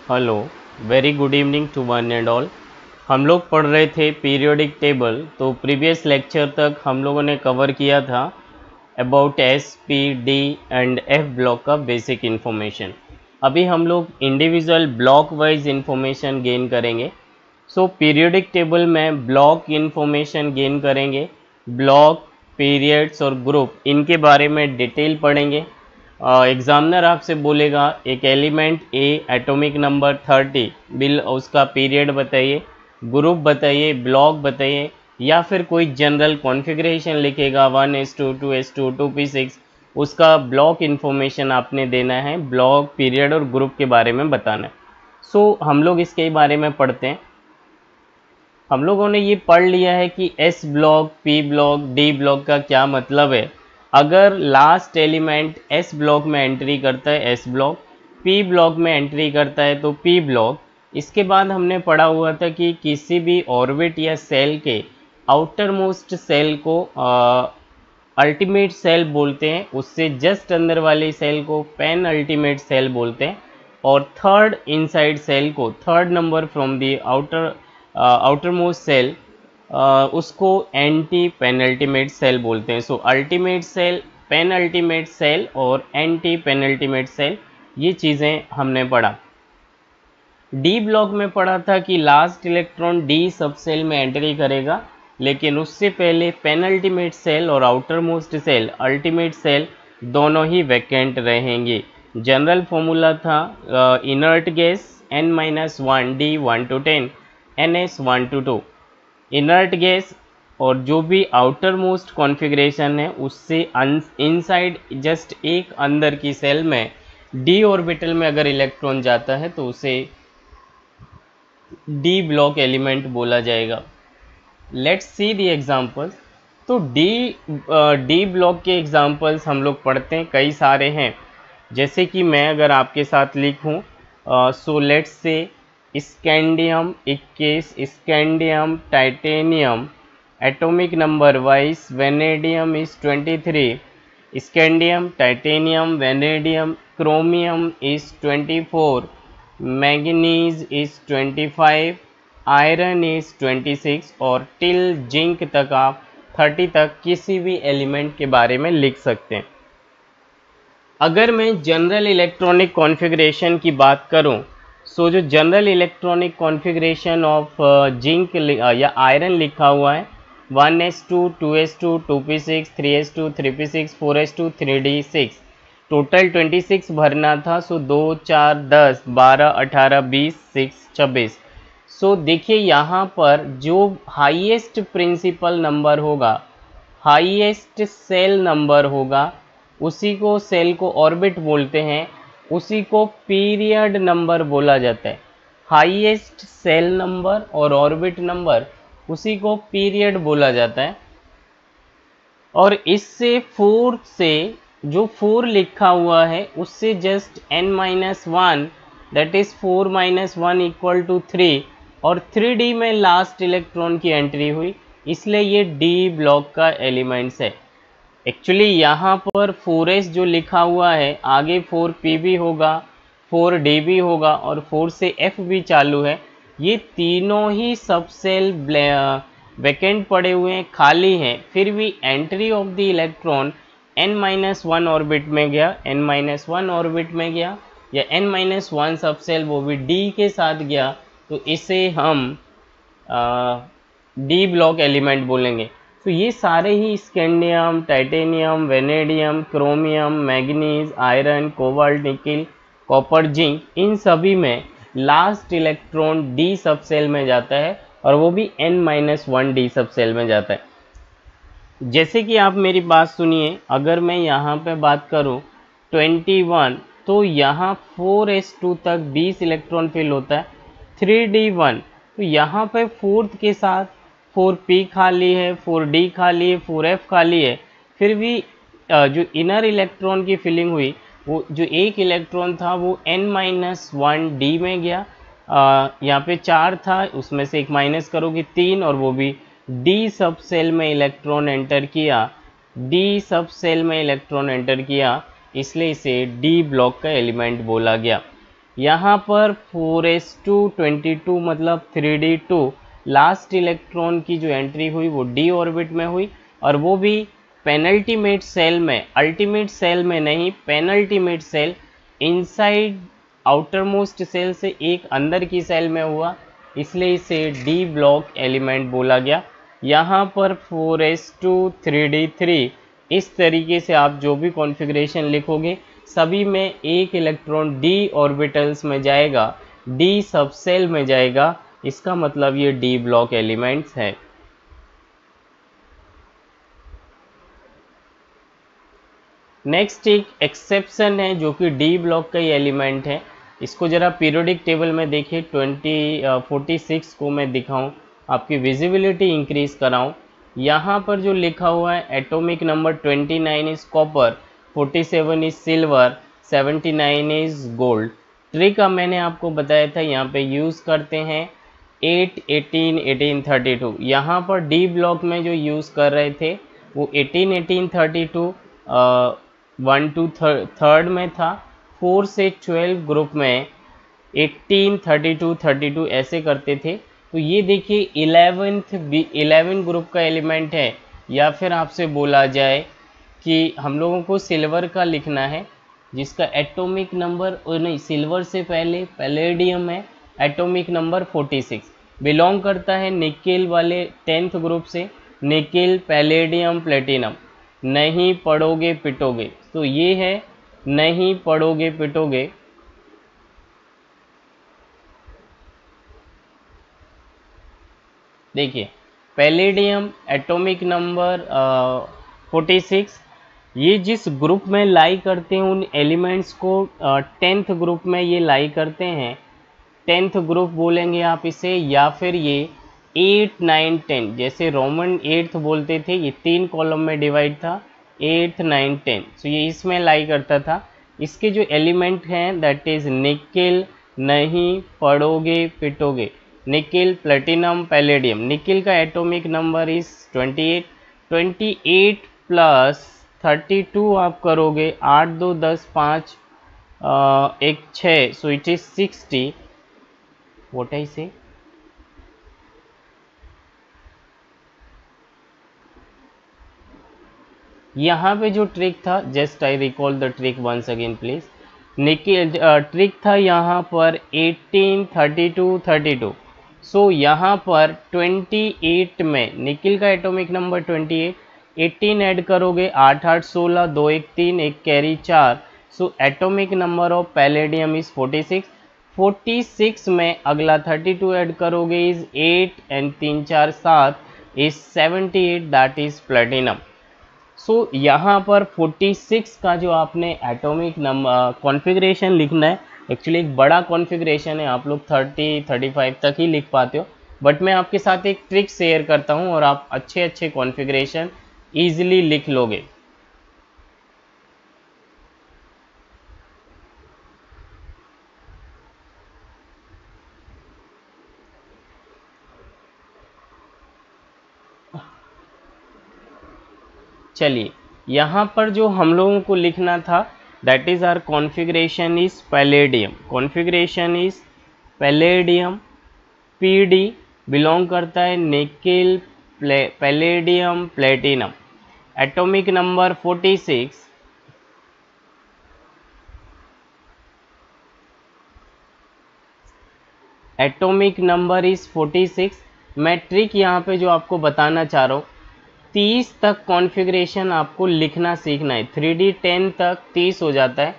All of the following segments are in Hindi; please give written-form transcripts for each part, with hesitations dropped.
Hello, very good evening to one and all. हम लोग पढ़ रहे थे पीरियोडिक टेबल। तो प्रीवियस लेक्चर तक हम लोगों ने कवर किया था about S P D and F block का बेसिक इन्फॉर्मेशन। अभी हम लोग individual block wise information gain करेंगे। सो पीरियोडिक टेबल में ब्लॉक इन्फॉर्मेशन गेन करेंगे, ब्लॉक, पीरियड्स और ग्रुप, इनके बारे में डिटेल पढ़ेंगे। एग्जामिनर आपसे बोलेगा एक element A atomic number 30 bill, उसका पीरियड बताइए, ग्रुप बताइए, ब्लॉक बताइए, या फिर कोई जनरल कॉन्फ़िगरेशन लिखेगा 1s2 2s2 2p6, उसका ब्लॉक इन्फॉर्मेशन आपने देना है, ब्लॉक, पीरियड और ग्रुप के बारे में बताना है। सो हम लोग इसके बारे में पढ़ते हैं। हम लोगों ने ये पढ़ लिया है कि S block, P block, D block का क्या मतलब है। अगर लास्ट एलिमेंट एस ब्लॉक में एंट्री करता है एस ब्लॉक, पी ब्लॉक में एंट्री करता है तो पी ब्लॉक। इसके बाद हमने पढ़ा हुआ था कि किसी भी ऑर्बिट या सेल के आउटर मोस्ट सेल को अल्टीमेट सेल बोलते हैं, उससे जस्ट अंदर वाली सेल को पेन अल्टीमेट सेल बोलते हैं, और थर्ड इनसाइड सेल को, third number from the outermost shell, उसको एंटी पेनल्टीमेट सेल बोलते हैं। So ultimate shell, penultimate shell और एंटी पेनल्टीमेट सेल, ये चीज़ें हमने पढ़ा। डी ब्लॉक में पढ़ा था कि लास्ट इलेक्ट्रॉन डी सब सेल में एंट्री करेगा, लेकिन उससे पहले पेनल्टीमेट सेल और outermost shell, ultimate shell, दोनों ही वैकेंट रहेंगे। जनरल फॉर्मूला था inert gas n-1 d 1 to 10 ns 1 to 2। Inert gas और जो भी आउटर मोस्ट कॉन्फ़िगरेशन है उससे इनसाइड जस्ट एक अंदर की सेल में डी ऑर्बिटल में अगर इलेक्ट्रॉन जाता है तो उसे डी ब्लॉक एलिमेंट बोला जाएगा। Let's see the examples. तो डी ब्लॉक के एग्जांपल्स हम लोग पढ़ते हैं, कई सारे हैं। जैसे कि मैं अगर आपके साथ लिखूं, so let's say scandium 21, scandium, titanium, atomic number wise vanadium is 23, scandium, titanium, vanadium, chromium is 24, manganese is 25, iron is 26, और टिल जिंक तक आप 30 तक किसी भी एलिमेंट के बारे में लिख सकते हैं। अगर मैं जनरल इलेक्ट्रॉनिक कॉन्फ़िगरेशन की बात करूं, सो जो general electronic configuration of zinc या आयरन लिखा हुआ है 1s2 2s2 2p6 3s2 3p6 4s2 3d6, total 26 भरना था। सो 2 4 10 12 18 20 6 26। सो देखिए यहाँ पर जो हाईएस्ट प्रिंसिपल नंबर होगा, हाईएस्ट सेल नंबर होगा, उसी को सेल को ऑर्बिट बोलते हैं, उसी को पीरियड नंबर बोला जाता है। हाईएस्ट सेल नंबर और ऑर्बिट नंबर, उसी को पीरियड बोला जाता है। और इससे 4 से जो 4 लिखा हुआ है उससे just n-1, that is 4 - 1 equal to 3, और 3d में लास्ट इलेक्ट्रॉन की एंट्री हुई, इसलिए ये डी ब्लॉक का एलिमेंट्स है। एक्चुअली यहाँ पर 4s जो लिखा हुआ है, आगे 4p भी होगा, 4d भी होगा और 4 से f भी चालू है। ये तीनों ही सब सेल वैकेंट पड़े हुए हैं, खाली हैं, फिर भी entry of the electron n-1 orbit में गया, n-1 ऑर्बिट में गया, या n-1 सब सेल वो भी d के साथ गया, तो इसे हम डी ब्लॉक एलिमेंट बोलेंगे। तो ये सारे ही scandium, titanium, vanadium, chromium, manganese, iron, cobalt, nickel, copper, zinc, इन सभी में लास्ट इलेक्ट्रॉन डी सब सेल में जाता है, और वो भी n-1 डी सब सेल में जाता है। जैसे कि आप मेरी बात सुनिए, अगर मैं यहाँ पे बात करूँ 21, तो यहाँ 4s2 तक 20 इलेक्ट्रॉन फिल होता है। 3d1, तो यहाँ पे फोर्थ के साथ 4p खाली है, 4d खाली है, 4f खाली है, फिर भी जो इनर इलेक्ट्रॉन की फिलिंग हुई, वो जो एक इलेक्ट्रॉन था वो n-1 d में गया। यहाँ पे 4 था, उसमें से एक माइनस करोगे 3, और वो भी डी सब सेल में इलेक्ट्रॉन एंटर किया, डी सब सेल में इलेक्ट्रॉन एंटर किया, इसलिए इसे डी ब्लॉक का एलिमेंट बोला गया। यहाँ पर 4s2 मतलब 3d2 लास्ट इलेक्ट्रॉन की जो एंट्री हुई वो d ऑर्बिट में हुई, और वो भी पेनल्टीमेट सेल में, अल्टीमेट सेल में नहीं, penultimate shell inside outermost shell से एक अंदर की सेल में हुआ, इसलिए इसे डी ब्लॉक एलिमेंट बोला गया। यहाँ पर 4s2 3d3 इस तरीके से आप जो भी कॉन्फ़िगरेशन लिखोगे सभी में एक इलेक्ट्रॉन d ऑर्बिटल्स में जाएगा, d सब सेल में जाएगा, इसका मतलब ये डी ब्लॉक एलिमेंट्स है। नेक्स्ट एक एक्सेप्शन है जो कि डी ब्लॉक का ही एलिमेंट है, इसको ज़रा पीरियोडिक टेबल में देखिए। 46 को मैं दिखाऊं, आपकी विजिबिलिटी इंक्रीज कराऊं। यहाँ पर जो लिखा हुआ है atomic number 29 is copper, 47 is silver, 79 is gold. Trick अब मैंने आपको बताया था, यहाँ पे यूज़ करते हैं 8, 18, 18, 32। यहाँ पर डी ब्लॉक में जो यूज़ कर रहे थे वो 18, 18, 32 1 to 3 में था, 4 से 12 ग्रुप में 18, 32, 32 ऐसे करते थे। तो ये देखिए 11 ग्रुप का एलिमेंट है, या फिर आपसे बोला जाए कि हम लोगों को सिल्वर का लिखना है जिसका एटॉमिक नंबर, नहीं सिल्वर से पहले पैलेडियम है, एटॉमिक नंबर 46, बिलोंग करता है निकेल वाले 10th ग्रुप से, निकेल पैलेडियम प्लेटिनम। नहीं पढ़ोगे पिटोगे, तो ये है नहीं पढ़ोगे पिटोगे। देखिए पैलेडियम एटॉमिक नंबर 46, ये जिस ग्रुप में लाई करते हैं उन एलिमेंट्स को 10th ग्रुप में ये लाई करते हैं, 10th ग्रुप बोलेंगे आप इसे, या फिर ये 8, 9, 10 जैसे रोमन 8th बोलते थे, ये 3 कॉलम में डिवाइड था 8, 9, 10, तो ये इसमें लाई करता था। इसके जो एलिमेंट हैं दैट इज निकेल, नहीं पढ़ोगे पिटोगे, निकेल प्लेटिनम पैलेडियम। निकेल का एटॉमिक नंबर इज 28, 28 प्लस 32 आप करोगे 8, 2, 10, 5, 1, 6, so it is 60। What I say, यहाँ पे जो ट्रिक था, just I recall the trick once again please. Nickel trick था यहाँ पर 18, 32, 32। सो यहाँ पर 28 में निकेल का एटॉमिक नंबर 28, 18 ऐड करोगे 8, 8, 16, 2, 1, 3, 1 carry 4, so atomic number of palladium is 46। 46 में अगला 32 ऐड करोगे is 8 and 3, 4, 7 is 78, that is platinum. So यहाँ पर 46 का जो आपने एटॉमिक नंबर कॉन्फ़िगरेशन लिखना है, एक्चुअली एक बड़ा कॉन्फ़िगरेशन है, आप लोग 30, 35 तक ही लिख पाते हो, बट मैं आपके साथ एक ट्रिक शेयर करता हूँ और आप अच्छे अच्छे कॉन्फ़िगरेशन ईजिली लिख लोगे। चलिए यहाँ पर जो हम लोगों को लिखना था that is our configuration is palladium, configuration is palladium, PD belong करता है nickel palladium platinum, atomic number 46, atomic number is 46। मैं ट्रिक यहाँ पे जो आपको बताना चाह रहा हूँ, 30 तक कॉन्फ़िगरेशन आपको लिखना सीखना है, 3D10 तक 30 हो जाता है।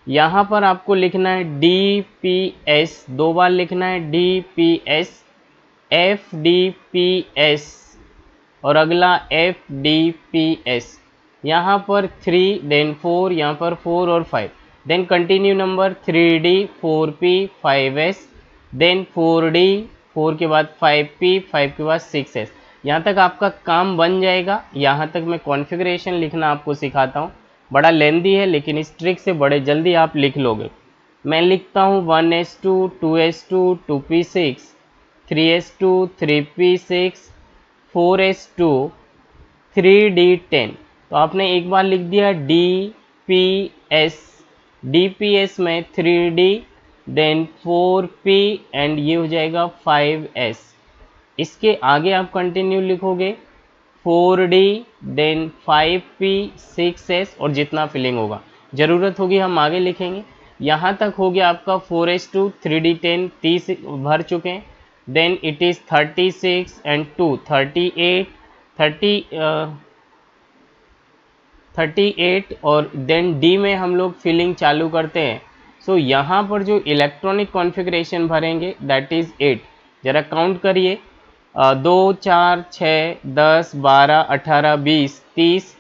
यहाँ पर आपको लिखना है DPS, 2 बार लिखना है DPS, FDPS और अगला FDPS। यहाँ पर 3, देन 4, यहाँ पर 4 और 5, then continue number 3D, 4P, 5S, then 4D, 4 के बाद 5P, 5 के बाद 6S। यहाँ तक आपका काम बन जाएगा। यहाँ तक मैं कॉन्फ़िगरेशन लिखना आपको सिखाता हूँ, बड़ा लेंदी है लेकिन इस ट्रिक से बड़े जल्दी आप लिख लोगे। मैं लिखता हूँ 1s2, 2s2, 2p6, 3s2, 3p6, 4s2, 3d10। तो आपने एक बार लिख दिया DPS, DPS में 3D, देन 4p एंड ये हो जाएगा 5s। इसके आगे आप कंटिन्यू लिखोगे 4d देन 5p 6s और जितना फिलिंग होगा ज़रूरत होगी हम आगे लिखेंगे। यहाँ तक हो गया आपका 4s2 3d10 30 भर चुके हैं। देन इट इज़ 36 एंड 2 38 और देन डी में हम लोग फिलिंग चालू करते हैं। सो यहाँ पर जो इलेक्ट्रॉनिक कॉन्फ़िगरेशन भरेंगे दैट इज़ 8। ज़रा काउंट करिए 2 4 6 10 12 18 20 30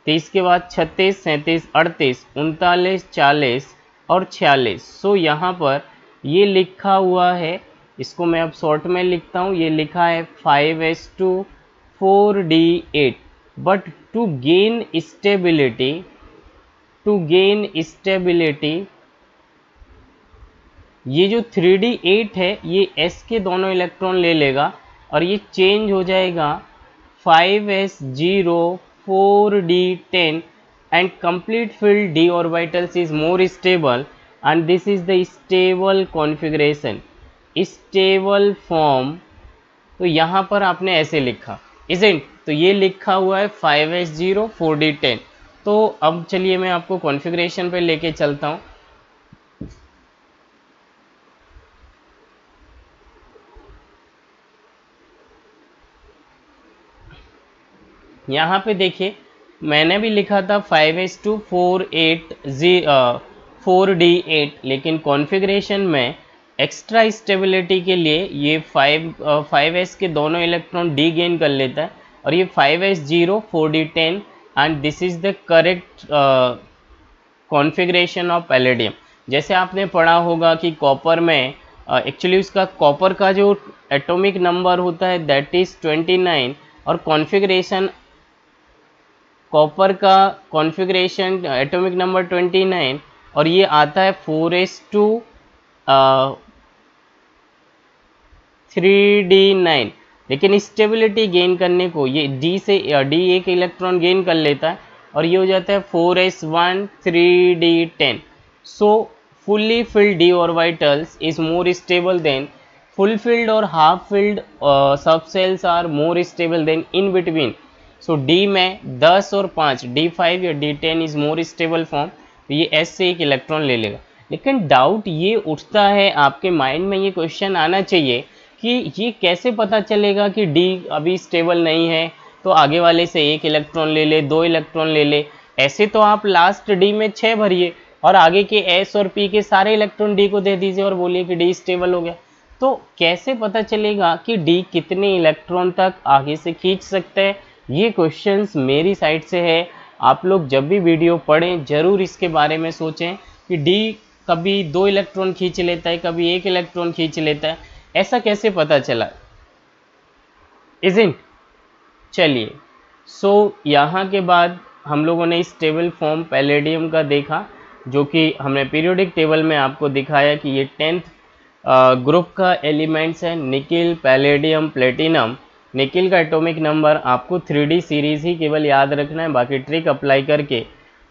30 के बाद 36 37 38 39 40 और 46। सो यहाँ पर ये लिखा हुआ है, इसको मैं अब शॉर्ट में लिखता हूँ, ये लिखा है 5s2 4d8। But to gain stability ये जो 3d8 है ये s के दोनों इलेक्ट्रॉन ले लेगा और ये चेंज हो जाएगा 5s0 4d10 and complete filled d orbitals is more stable and this is the stable configuration, stable form। तो यहाँ पर आपने ऐसे लिखा isn't, तो ये लिखा हुआ है 5s0 4d10। तो अब चलिए मैं आपको कॉन्फ़िगरेशन पे लेके चलता हूँ। यहाँ पे देखिए मैंने भी लिखा था 5s2 4d8, लेकिन कॉन्फ़िगरेशन में एक्स्ट्रा स्टेबिलिटी के लिए ये 5s के दोनों इलेक्ट्रॉन डी गेन कर लेता है और ये 5s0 4d10 and this is the correct configuration of palladium. जैसे आपने पढ़ा होगा कि कॉपर में एक्चुअली उसका कॉपर का जो एटॉमिक नंबर होता है दैट इज़ 29 और कॉन्फ़िगरेशन कॉपर का कॉन्फ़िगरेशन एटॉमिक नंबर 29 और ये आता है 4s2 3d9। लेकिन स्टेबिलिटी गेन करने को ये डी से डी एक इलेक्ट्रॉन गेन कर लेता है और ये हो जाता है 4s1 3d10। So fully filled d orbitals is more stable than full filled और half filled subcells are more stable than in between। So D में 10 और 5 d5 या d10 is more stable form, तो ये s से एक इलेक्ट्रॉन ले लेगा। लेकिन डाउट ये उठता है आपके माइंड में, ये क्वेश्चन आना चाहिए कि ये कैसे पता चलेगा कि d अभी स्टेबल नहीं है तो आगे वाले से एक इलेक्ट्रॉन ले ले, 2 इलेक्ट्रॉन ले ले। ऐसे तो आप लास्ट d में 6 भरिए और आगे के s और p के सारे इलेक्ट्रॉन d को दे दीजिए और बोलिए कि d स्टेबल हो गया। तो कैसे पता चलेगा कि d कितने इलेक्ट्रॉन तक आगे से खींच सकते हैं? ये क्वेश्चंस मेरी साइड से है। आप लोग जब भी वीडियो पढ़ें ज़रूर इसके बारे में सोचें कि डी कभी 2 इलेक्ट्रॉन खींच लेता है, कभी 1 इलेक्ट्रॉन खींच लेता है, ऐसा कैसे पता चला? इज़न्ट। चलिए यहाँ के बाद हम लोगों ने स्टेबल फॉर्म पैलेडियम का देखा, जो कि हमने पीरियोडिक टेबल में आपको दिखाया कि ये 10th ग्रुप का एलिमेंट्स है, निकिल पैलेडियम प्लेटिनम। निकिल का एटॉमिक नंबर आपको 3D सीरीज़ ही केवल याद रखना है, बाकी ट्रिक अप्लाई करके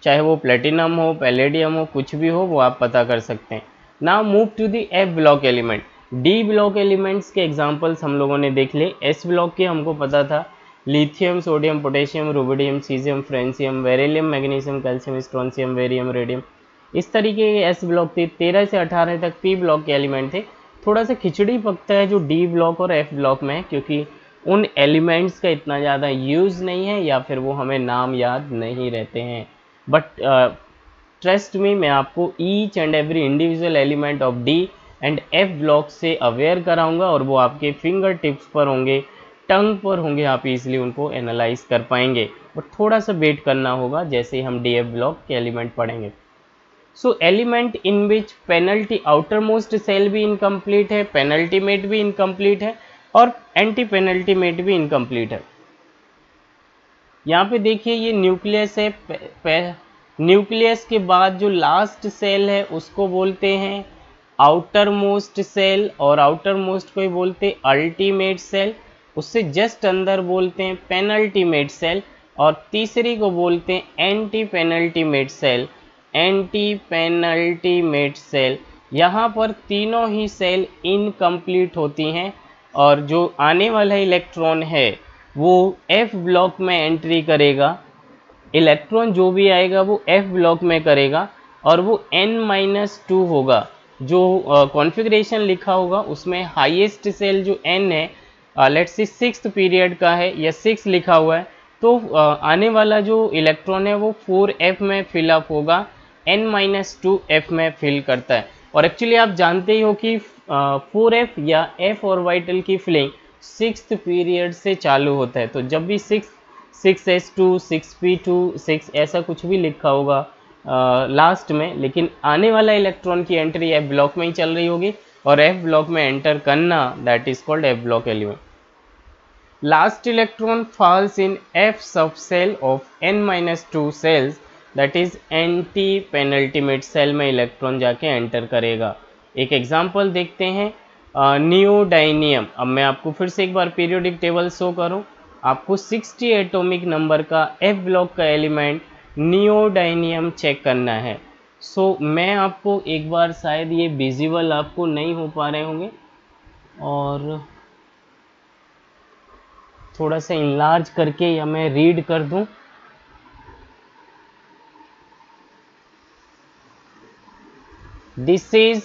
चाहे वो प्लेटिनम हो, पैलेडियम हो, कुछ भी हो वो आप पता कर सकते हैं। Now move to the F block element. D block elements के एग्जांपल्स हम लोगों ने देख लिए। एस ब्लॉक के हमको पता था lithium, sodium, potassium, rubidium, caesium, francium, beryllium, magnesium, calcium, strontium, barium, radium, इस तरीके के एस ब्लॉक थे। 13 से 18 तक पी ब्लॉक के एलिमेंट थे। थोड़ा सा खिचड़ी पकता है जो डी ब्लॉक और एफ ब्लॉक में है, क्योंकि उन एलिमेंट्स का इतना ज़्यादा यूज़ नहीं है या फिर वो हमें नाम याद नहीं रहते हैं। बट ट्रस्ट में मैं आपको each and every individual element of D and F block से अवेयर कराऊंगा और वो आपके फिंगर टिप्स पर होंगे, टंग पर होंगे, आप इजीली उनको एनालाइज कर पाएंगे। बट थोड़ा सा वेट करना होगा जैसे हम डी एफ ब्लॉक के एलिमेंट पढ़ेंगे। So element in which penalty outermost shell भी इनकम्प्लीट है, पेनल्टीमेट भी इनकम्प्लीट है और एंटी पेनल्टीमेट भी इनकम्प्लीट है। यहाँ पे देखिए ये न्यूक्लियस है। न्यूक्लियस के बाद जो लास्ट सेल है उसको बोलते हैं आउटर मोस्ट सेल, और आउटर मोस्ट को ही बोलते हैं अल्टीमेट सेल। उससे जस्ट अंदर बोलते हैं पेनल्टीमेट सेल और तीसरी को बोलते हैं anti penultimate shell. Anti penultimate shell यहाँ पर तीनों ही सेल इनकम्प्लीट होती हैं और जो आने वाला इलेक्ट्रॉन है वो F ब्लॉक में एंट्री करेगा। इलेक्ट्रॉन जो भी आएगा वो F ब्लॉक में करेगा और वो n-2 होगा। जो कॉन्फ़िगरेशन लिखा होगा उसमें हाईएस्ट सेल जो n है, लेट्स सी 6th पीरियड का है या 6 लिखा हुआ है, तो आने वाला जो इलेक्ट्रॉन है वो 4f में फिलअप होगा, n-2 f में फिल करता है। और एक्चुअली आप जानते ही हो कि 4f या f ऑर्बिटल की फिलिंग 6th पीरियड से चालू होता है। तो जब भी 6s2, 6p2, 6 ऐसा कुछ भी लिखा होगा लास्ट में, लेकिन आने वाला इलेक्ट्रॉन की एंट्री F ब्लॉक में ही चल रही होगी और F ब्लॉक में एंटर करना that is called F block element. Last electron falls in F sub shell of n-2 shells, that is anti penultimate shell में इलेक्ट्रॉन जाके एंटर करेगा। एक एग्जांपल देखते हैं, नियोडाइनियम। अब मैं आपको फिर से एक बार पीरियोडिक टेबल शो करूं। आपको 60 एटॉमिक नंबर का F ब्लॉक का एलिमेंट नियोडाइनियम चेक करना है। सो मैं आपको एक बार, शायद ये विजिबल आपको नहीं हो पा रहे होंगे और थोड़ा सा इनलार्ज करके या मैं रीड कर दूं। This is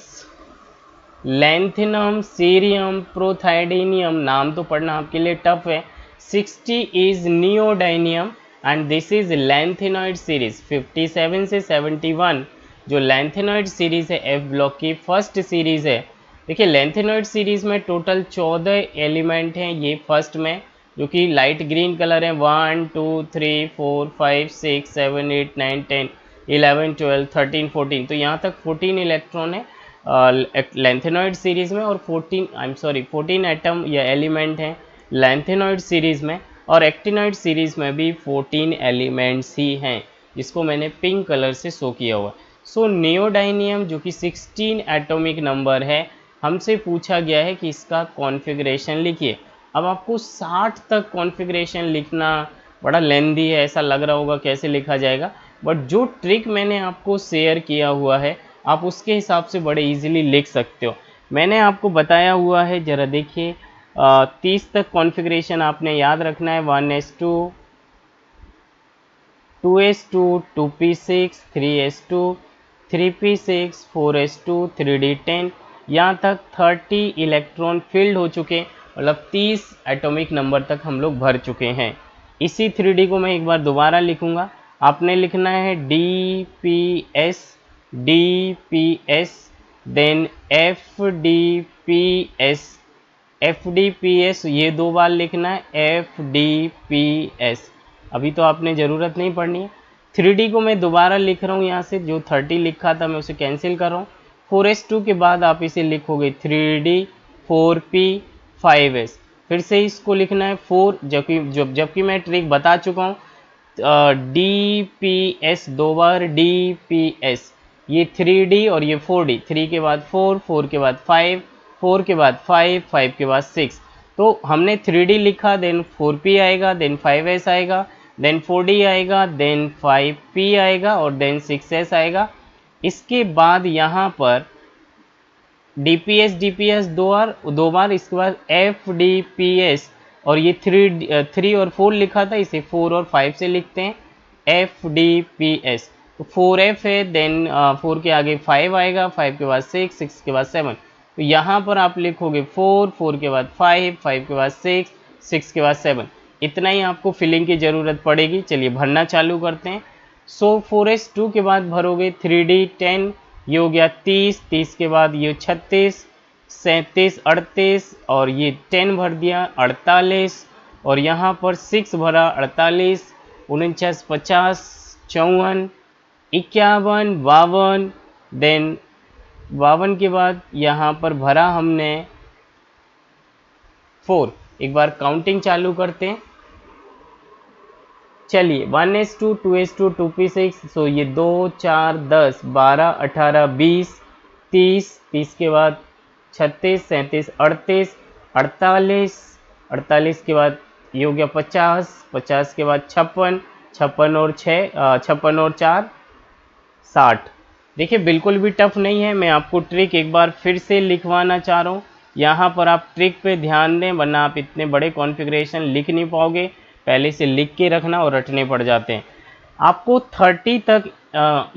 lanthanum cerium praseodymium. नाम तो पढ़ना आपके लिए टफ है। 60 is neodymium and this is lanthanoid series. 57 से 71 जो लैंथिनॉइड सीरीज है F ब्लॉक की फर्स्ट सीरीज है। देखिए लैंथिनॉइड सीरीज में टोटल 14 एलिमेंट हैं। ये फर्स्ट में जो कि लाइट ग्रीन कलर है, 1 2 3 4 5 6 7 8 9 10 11 12 13 14, तो यहाँ तक 14 इलेक्ट्रॉन है लैंथेनॉइड सीरीज में और 14 एटम या एलिमेंट हैं लैंथेनॉइड सीरीज में, और एक्टिनॉइड सीरीज में भी 14 एलिमेंट्स ही हैं, जिसको मैंने पिंक कलर से शो किया हुआ। सो नियोडाइनियम जो कि 16 एटॉमिक नंबर है, हमसे पूछा गया है कि इसका कॉन्फ़िगरेशन लिखिए। अब आपको 60 तक कॉन्फ़िगरेशन लिखना बड़ा लेंदी है, ऐसा लग रहा होगा कैसे लिखा जाएगा, बट जो ट्रिक मैंने आपको शेयर किया हुआ है आप उसके हिसाब से बड़े इजीली लिख सकते हो। मैंने आपको बताया हुआ है, ज़रा देखिए 30 तक कॉन्फ़िगरेशन आपने याद रखना है। 1s2, 2s2, 2p6, 3s2, 3p6, 4s2, 3d10, यहाँ तक 30 इलेक्ट्रॉन फिल्ड हो चुके, मतलब 30 एटॉमिक नंबर तक हम लोग भर चुके हैं। इसी 3d को मैं एक बार दोबारा लिखूंगा। आपने लिखना है DPS, DPS, then FDPS, FDPS, ये 2 बार लिखना है FDPS। अभी तो आपने ज़रूरत नहीं पढ़नी है। 3D को मैं दोबारा लिख रहा हूँ, यहाँ से जो 30 लिखा था मैं उसे कैंसिल कर रहा हूँ। 4s2 के बाद आप इसे लिखोगे 3D 4p 5s, फिर से इसको लिखना है 4, जबकि मैं ट्रिक बता चुका हूँ। DPS 2 बार DPS, ये 3D और ये 4D, 3 के बाद 4, 4 के बाद 5, 4 के बाद 5, 5 के बाद 6। तो हमने 3D लिखा, देन 4p आएगा, देन 5s आएगा, देन 4D आएगा, देन 5p आएगा और देन 6s आएगा। इसके बाद यहाँ पर DPS दो बार, इसके बाद FDPS, और ये 3 और 4 लिखा था, इसे 4 और 5 से लिखते हैं FDPS। तो 4F है, देन 4 के आगे 5 आएगा, 5 के बाद 6, 6 के बाद 7। तो यहाँ पर आप लिखोगे 4, 4 के बाद 5, 5 के बाद 6, 6 के बाद 7। इतना ही आपको फिलिंग की ज़रूरत पड़ेगी। चलिए भरना चालू करते हैं। सो 4s2 के बाद भरोगे 3d10, ये हो गया 30, 30 के बाद ये 36, 37, 38 और ये 10 भर दिया 48, और यहाँ पर 6 भरा 48, 49, 50, 54, 51, 52, देन 52 के बाद यहाँ पर भरा हमने 4। एक बार काउंटिंग चालू करते हैं। चलिए 1s2, 2s2, 2p6, सो ये 2, 4, 10, 12, 18, 20, 30, 30 के बाद 36, 37, 38, 48, 48 के बाद ये हो गया 50, 50 के बाद 56, 56 और 6, 56 और 4, 60। देखिए बिल्कुल भी टफ नहीं है, मैं आपको ट्रिक एक बार फिर से लिखवाना चाह रहा हूँ। यहाँ पर आप ट्रिक पे ध्यान दें, वरना आप इतने बड़े कॉन्फ़िगरेशन लिख नहीं पाओगे। पहले से लिख के रखना और रटने पड़ जाते हैं। आपको 30 तक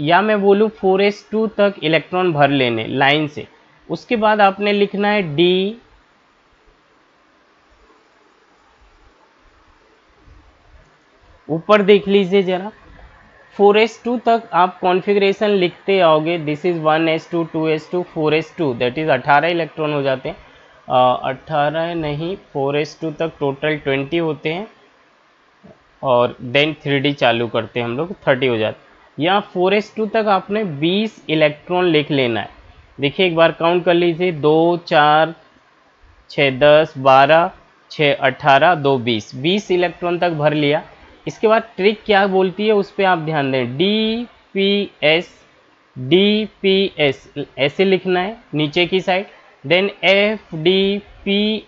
या मैं बोलूँ 4s2 तक इलेक्ट्रॉन भर लेने लाइन से। उसके बाद आपने लिखना है डी, ऊपर देख लीजिए ज़रा, 4s2 तक आप कॉन्फ़िगरेशन लिखते आओगे। This is 1s2 2s2 4s2, that is 18 electron हो जाते हैं। 18 नहीं, 4s2 तक टोटल 20 होते हैं और देन 3D चालू करते हैं हम लोग, 30 हो जाते हैं। यहाँ 4s2 तक आपने 20 इलेक्ट्रॉन लिख लेना है। देखिए एक बार काउंट कर लीजिए, 2 4 6 10 12 6 18 2 20 इलेक्ट्रॉन तक भर लिया। इसके बाद ट्रिक क्या बोलती है उस पर आप ध्यान दें। डी पी एस ऐसे लिखना है नीचे की side, then F D P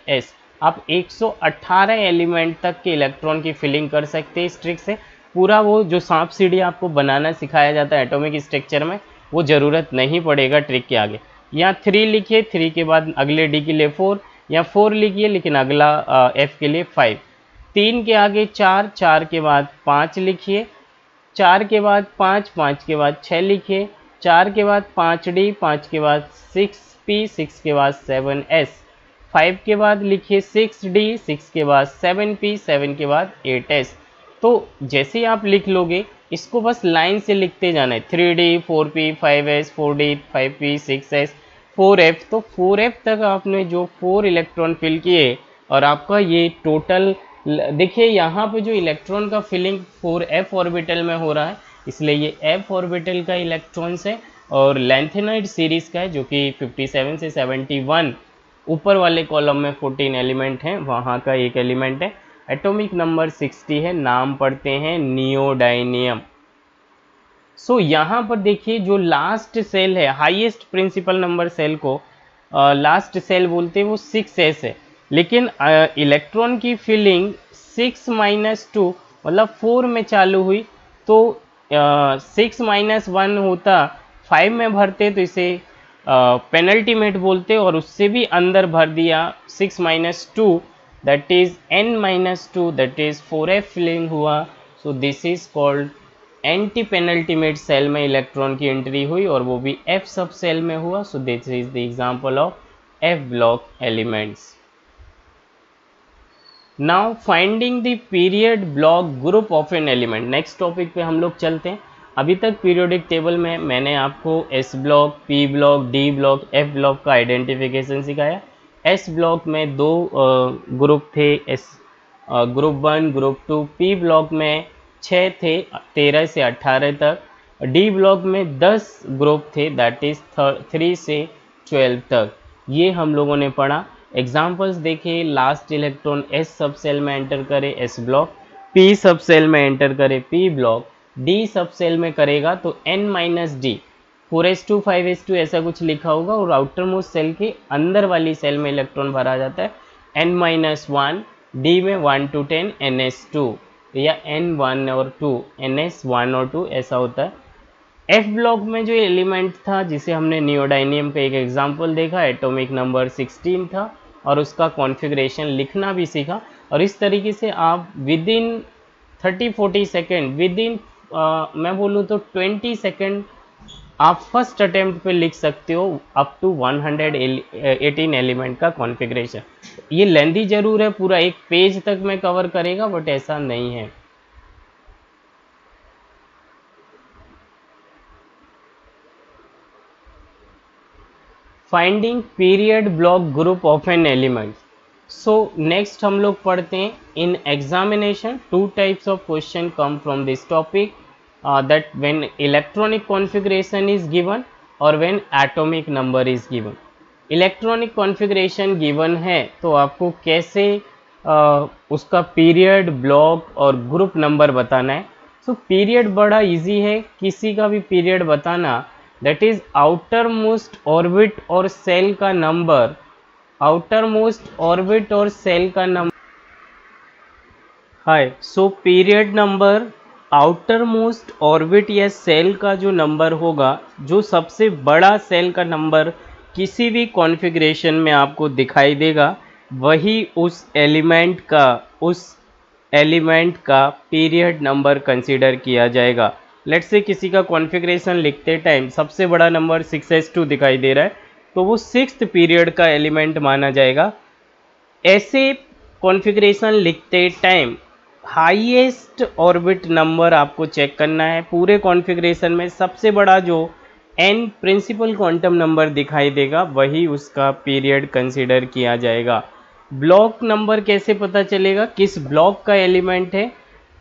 S. आप 118 एलिमेंट तक के इलेक्ट्रॉन की फिलिंग कर सकते हैं इस ट्रिक से। पूरा वो जो सांप सीढ़ी आपको बनाना सिखाया जाता है एटॉमिक स्ट्रक्चर में, वो ज़रूरत नहीं पड़ेगा ट्रिक के आगे। यहाँ 3 लिखिए, 3 के बाद अगले डी के लिए 4, या 4 लिखिए लेकिन अगला एफ के लिए 5। 3 के आगे 4, 4 के बाद 5 लिखिए, 4 के बाद 5, 5 के बाद 6 लिखिए, 4 के बाद 5D, 5 के बाद 6P, 6 के बाद 7S, 5 के बाद लिखिए 6D, 6 के बाद 7P, 7 के बाद 8S। तो जैसे ही आप लिख लोगे इसको बस लाइन से लिखते जाना है। 3D, 4P, 5S, 4D, 5P, 6S, 4F। तो 4F तक आपने जो 4 इलेक्ट्रॉन फिल किए और आपका ये टोटल देखिए यहाँ पे जो इलेक्ट्रॉन का फिलिंग 4f ऑर्बिटल में हो रहा है, इसलिए ये f ऑर्बिटल का इलेक्ट्रॉन्स है और लैंथेनाइड सीरीज का है जो कि 57 से 71 ऊपर वाले कॉलम में 14 एलिमेंट हैं, वहाँ का एक एलिमेंट है। एटॉमिक नंबर 60 है, नाम पढ़ते हैं नियोडाइनियम। सो यहाँ पर देखिए जो लास्ट सेल है, हाईएस्ट प्रिंसिपल नंबर सेल को लास्ट सेल बोलते हैं, वो 6s है। लेकिन इलेक्ट्रॉन की फिलिंग 6 - 2 मतलब 4 में चालू हुई, तो 6 - 1 होता 5 में भरते, तो इसे पेनल्टीमेट बोलते, और उससे भी अंदर भर दिया 6 - 2 that is n - 2 that is 4f filling हुआ। So this is called anti penultimate shell में इलेक्ट्रॉन की एंट्री हुई और वो भी f सब सेल में हुआ। So this is the example of f block elements. Now finding the period block group of an element. Next topic पे हम लोग चलते हैं। अभी तक पीरियोडिक टेबल में मैंने आपको S block, P block, D block, F block का आइडेंटिफिकेशन सिखाया। एस ब्लॉक में 2 ग्रुप थे, ग्रुप 1, ग्रुप 2। पी ब्लॉक में 6 थे, 13 से 18 तक। डी ब्लॉक में 10 ग्रुप थे, दैट इज 3 से 12 तक। ये हम लोगों ने पढ़ा। एग्जाम्पल्स देखिए, लास्ट इलेक्ट्रॉन एस सब सेल में एंटर करे एस ब्लॉक, पी सब सेल में एंटर करे पी ब्लॉक, डी सब सेल में करेगा तो n - d 4s2 5s2 ऐसा कुछ लिखा होगा, और आउटर मोस्ट सेल के अंदर वाली सेल में इलेक्ट्रॉन भरा जाता है n - 1, डी में 1 to 10 ns2, या n1 और 2 ns1 और 2 ऐसा होता है। एफ ब्लॉक में जो एलिमेंट था जिसे हमने नियोडाइनियम पे एक एग्जांपल देखा, एटॉमिक नंबर 16 था, और उसका कॉन्फ़िगरेशन लिखना भी सीखा। और इस तरीके से आप with in 30-40 second, with in मैं बोलूँ तो 20 सेकेंड आप फर्स्ट अटेम्प्ट पे लिख सकते हो अप टू 118 एलिमेंट का कॉन्फ़िगरेशन। ये लेंदी जरूर है, पूरा एक पेज तक में कवर करेगा, बट ऐसा नहीं है। Finding period block group of an element. So next हम लोग पढ़ते हैं, in examination 2 types of question come from this topic, that when electronic configuration is given और when atomic number is given. Electronic configuration given है तो आपको कैसे उसका पीरियड, ब्लॉक और ग्रुप नंबर बताना है। सो पीरियड बड़ा इजी है, किसी का भी पीरियड बताना, that is outermost orbit और सेल का नंबर, आउटर मोस्ट ऑर्बिट और सेल का number. Hi, so period number outermost orbit या सेल का जो नंबर होगा, जो सबसे बड़ा सेल का नंबर किसी भी कॉन्फ़िगरेशन में आपको दिखाई देगा, वही उस एलिमेंट का पीरियड नंबर कंसीडर किया जाएगा। लेट्स से किसी का कॉन्फ़िगरेशन लिखते टाइम सबसे बड़ा नंबर 6s2 दिखाई दे रहा है, तो वो 6th पीरियड का एलिमेंट माना जाएगा। ऐसे कॉन्फ़िगरेशन लिखते टाइम हाईएस्ट ऑर्बिट नंबर आपको चेक करना है। पूरे कॉन्फ़िगरेशन में सबसे बड़ा जो n प्रिंसिपल क्वांटम नंबर दिखाई देगा, वही उसका पीरियड कंसीडर किया जाएगा। ब्लॉक नंबर कैसे पता चलेगा, किस ब्लॉक का एलिमेंट है?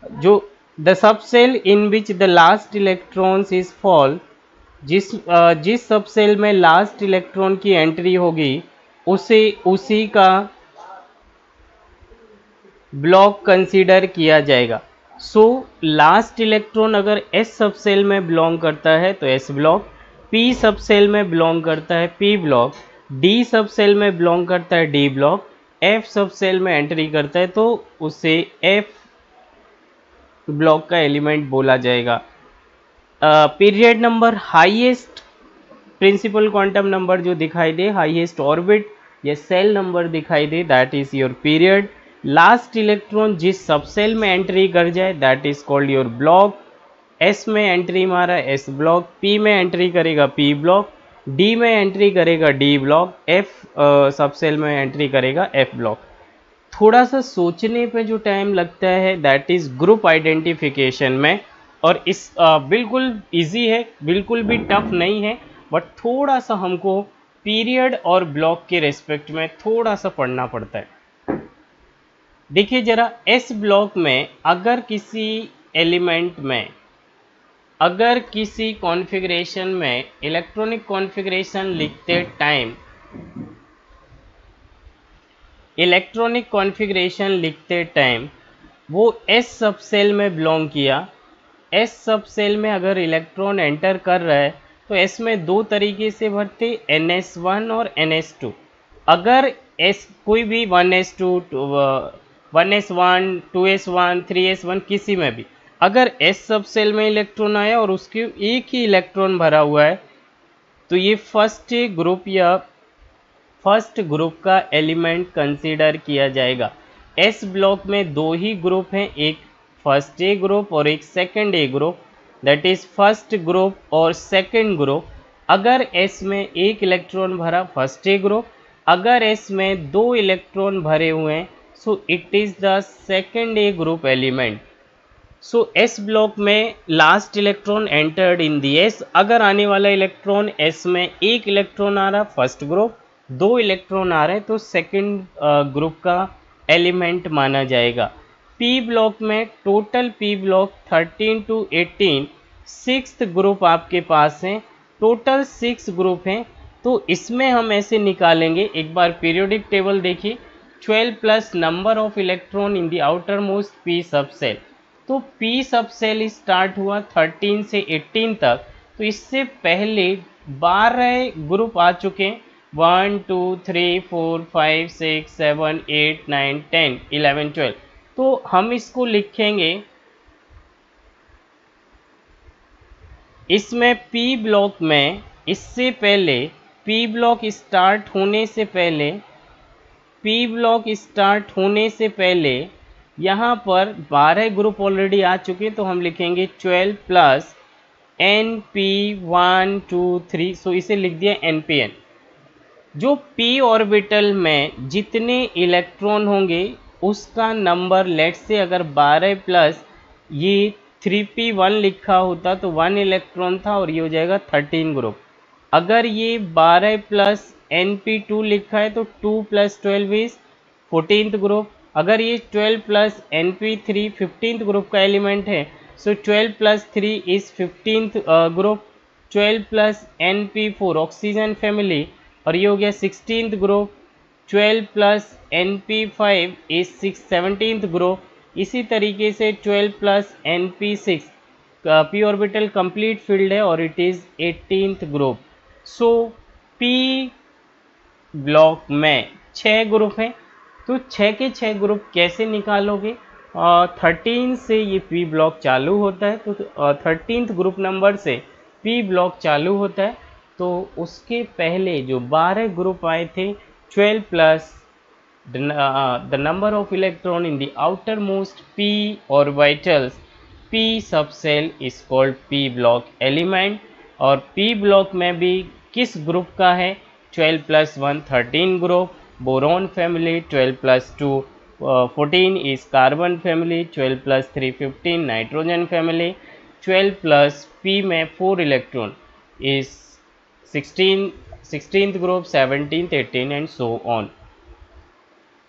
जो the subshell in which the last electrons is fall, जिस सबसेल में लास्ट इलेक्ट्रॉन की एंट्री होगी उसी का ब्लॉक कंसीडर किया जाएगा। सो लास्ट इलेक्ट्रॉन अगर S सबसेल में बिलोंग करता है तो S ब्लॉक, P सबसेल में बिलोंग करता है P ब्लॉक, D सबसेल में बिलोंग करता है D ब्लॉक, F सबसेल में एंट्री करता है तो उसे F ब्लॉक का एलिमेंट बोला जाएगा। Period number, highest principal quantum number जो दिखाई दे, हाईएस्ट ऑर्बिट या सेल नंबर दिखाई दे, that is your period. Last electron जिस सबसेल में एंट्री कर जाए, that is called your block. S में एंट्री मारा S ब्लॉक, P में एंट्री करेगा P ब्लॉक, D में एंट्री करेगा D ब्लॉक, F सबसेल में एंट्री करेगा F ब्लॉक। थोड़ा सा सोचने पे जो टाइम लगता है, दैट इज ग्रुप आइडेंटिफिकेशन में, और इस बिल्कुल इजी है, बिल्कुल भी टफ नहीं है, बट थोड़ा सा हमको पीरियड और ब्लॉक के रेस्पेक्ट में थोड़ा सा पढ़ना पड़ता है। देखिए जरा, S ब्लॉक में अगर किसी एलिमेंट में, अगर किसी कॉन्फ़िगरेशन में इलेक्ट्रॉनिक कॉन्फ़िगरेशन लिखते टाइम वो S सबसेल में बिलोंग किया, S सबसेल में अगर इलेक्ट्रॉन एंटर कर रहा है तो S में दो तरीके से भरते, NS1 और NS2। अगर S कोई भी 1s2, 1s1, 2s1, 3s1 किसी में भी अगर S सबसेल में इलेक्ट्रॉन आया और उसके एक ही इलेक्ट्रॉन भरा हुआ है, तो ये फर्स्ट ग्रुप का एलिमेंट कंसीडर किया जाएगा। S ब्लॉक में दो ही ग्रुप हैं, एक फर्स्ट ए ग्रुप और एक second A group, that is first group और सेकंड ग्रुप। अगर S में एक इलेक्ट्रॉन भरा, फर्स्ट ए ग्रुप। अगर S में दो इलेक्ट्रॉन भरे हुए हैं, so it is the second A group element. So S block में last electron entered in the S, अगर आने वाला इलेक्ट्रॉन S में एक इलेक्ट्रॉन आ रहा फर्स्ट ग्रुप, दो इलेक्ट्रॉन आ रहे तो सेकंड ग्रुप का एलिमेंट माना जाएगा। P ब्लॉक में total P block 13 to 18 sixth group आपके पास हैं, टोटल 6 ग्रुप हैं। तो इसमें हम ऐसे निकालेंगे, एक बार पीरियोडिक टेबल देखिए, 12 plus number of electron in the outer most P subshell. तो P सबसेल स्टार्ट हुआ 13 से 18 तक, तो इससे पहले 12 ग्रुप आ चुके हैं, 1 2 3 4 5 6 7 8 9 10 11 12। तो हम इसको लिखेंगे, इसमें P ब्लॉक में इससे पहले, P ब्लॉक स्टार्ट होने से पहले यहाँ पर 12 ग्रुप ऑलरेडी आ चुके, तो हम लिखेंगे 12 प्लस NP1 2 3। सो इसे लिख दिया NPN। जो P ऑर्बिटल में जितने इलेक्ट्रॉन होंगे उसका नंबर, लेट से अगर 12 प्लस ये 3p1 लिखा होता तो 1 इलेक्ट्रॉन था और ये हो जाएगा 13 ग्रुप। अगर ये 12 प्लस NP2 लिखा है तो 2 प्लस 12 इज 14th ग्रुप। अगर ये 12 प्लस NP3 15th ग्रुप का एलिमेंट है, सो 12 plus 3 is 15th group. 12 plus NP4 oxygen family, और ये हो गया 16th group. 12 plus NP5 is 17th group. इसी तरीके से 12 plus NP6 p orbital complete field है और it is 18th group. So P block में 6 ग्रुप हैं, तो 6 के 6 ग्रुप कैसे निकालोगे? 13 से ये पी ब्लॉक चालू होता है, तो 13th ग्रुप नंबर से पी ब्लॉक चालू होता है। तो उसके पहले जो 12 ग्रुप आए थे 12 plus the number of electron in the outermost p orbitals p subcell is called p block element। और p block में भी किस ग्रुप का है, 12 plus 1 13 group, boron family, 12 plus 2 14 is carbon family, 12 plus 3 15 nitrogen family, 12 plus p में 4 electron is 16th group, 17th 18 and so on.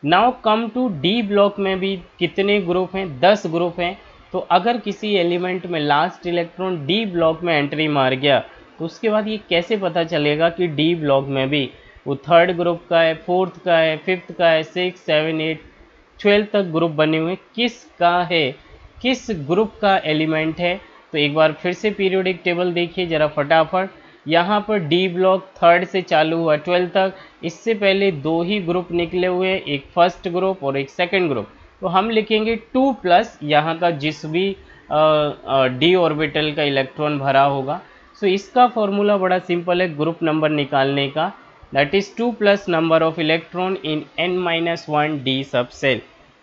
Now come to D block में भी कितने ग्रुप हैं, 10 ग्रुप हैं। तो अगर किसी एलिमेंट में लास्ट इलेक्ट्रॉन डी ब्लॉक में एंट्री मार गया तो उसके बाद ये कैसे पता चलेगा कि डी ब्लॉक में भी वो 3rd ग्रुप का है, 4th का है, 5th का है, 6 7 8 12 तक ग्रुप बने हुए, किसका है, किस ग्रुप का एलिमेंट है। तो एक बार फिर से पीरियोडिक टेबल देखिए जरा फटाफट। यहाँ पर डी ब्लॉक 3rd से चालू हुआ 12 तक, इससे पहले 2 ही ग्रुप निकले हुए, एक फर्स्ट ग्रुप और एक सेकंड ग्रुप। तो हम लिखेंगे 2 प्लस यहाँ का जिस भी डी ऑर्बिटल का इलेक्ट्रॉन भरा होगा। सो इसका फॉर्मूला बड़ा सिंपल है ग्रुप नंबर निकालने का, that is 2 plus number of electron in n-1 D सब सेल।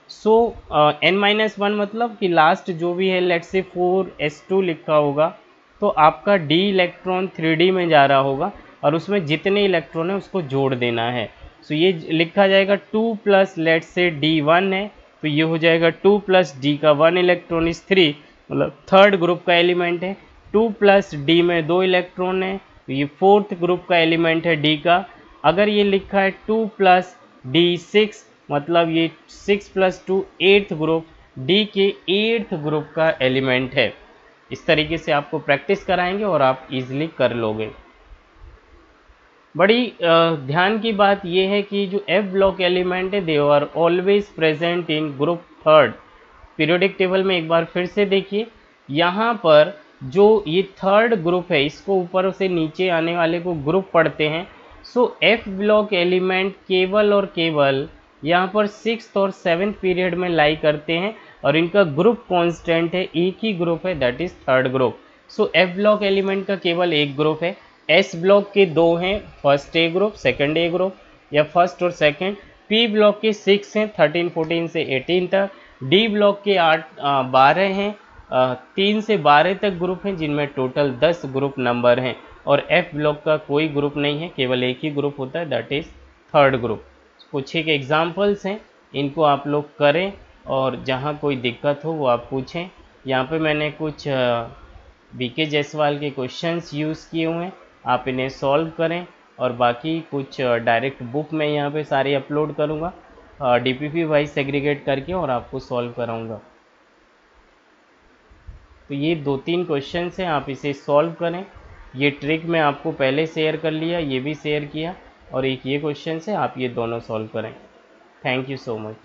सो n-1 मतलब कि लास्ट जो भी है, लेट्स से 4s2 लिखा होगा, तो आपका डी इलेक्ट्रॉन 3D में जा रहा होगा और उसमें जितने इलेक्ट्रॉन है उसको जोड़ देना है। सो ये लिखा जाएगा 2 प्लस लेट्स से D1 है, तो ये हो जाएगा 2 प्लस D का 1 इलेक्ट्रॉन इज 3, मतलब 3rd ग्रुप का एलिमेंट है। 2 प्लस D में 2 इलेक्ट्रॉन है, तो ये 4th ग्रुप का एलिमेंट है D का। अगर ये लिखा है 2 प्लस D6, मतलब ये 6 प्लस 2 8th ग्रुप, D के 8th ग्रुप का एलिमेंट है। इस तरीके से आपको प्रैक्टिस कराएंगे और आप इजीली कर लोगे। बड़ी ध्यान की बात यह है कि जो एफ ब्लॉक एलिमेंट है they are always present in group 3rd। Periodic table में एक बार फिर से देखिए, यहाँ पर जो ये 3rd ग्रुप है इसको ऊपर से नीचे आने वाले को ग्रुप पढ़ते हैं। सो एफ ब्लॉक एलिमेंट केवल और केवल यहाँ पर 6th और 7th पीरियड में लाई करते हैं और इनका ग्रुप कांस्टेंट है, एक ही ग्रुप है, that is 3rd group. So F block element का केवल एक ग्रुप है। एस ब्लॉक के 2 हैं, first A group second A group या फर्स्ट और सेकंड। पी ब्लॉक के 6 हैं, 13 14 से 18 तक। डी ब्लॉक के 12 हैं, 3 से 12 तक ग्रुप हैं जिनमें टोटल 10 ग्रुप नंबर हैं। और एफ ब्लॉक का कोई ग्रुप नहीं है, केवल एक ही ग्रुप होता है, दैट इज 3rd ग्रुप। कुछ एक एग्जाम्पल्स हैं, इनको आप लोग करें और जहाँ कोई दिक्कत हो वो आप पूछें। यहाँ पे मैंने कुछ बीके जायसवाल के क्वेश्चंस यूज़ किए हुए हैं, आप इन्हें सॉल्व करें। और बाकी कुछ डायरेक्ट बुक में यहाँ पे सारे अपलोड करूँगा, डीपीपी वाइज सेग्रीगेट करके और आपको सॉल्व कराऊँगा। तो ये 2-3 क्वेश्चंस हैं, आप इसे सॉल्व करें। ये ट्रिक मैं आपको पहले शेयर कर लिया, ये भी शेयर किया, और एक ये क्वेश्चन है, आप ये दोनों सॉल्व करें। Thank you so much.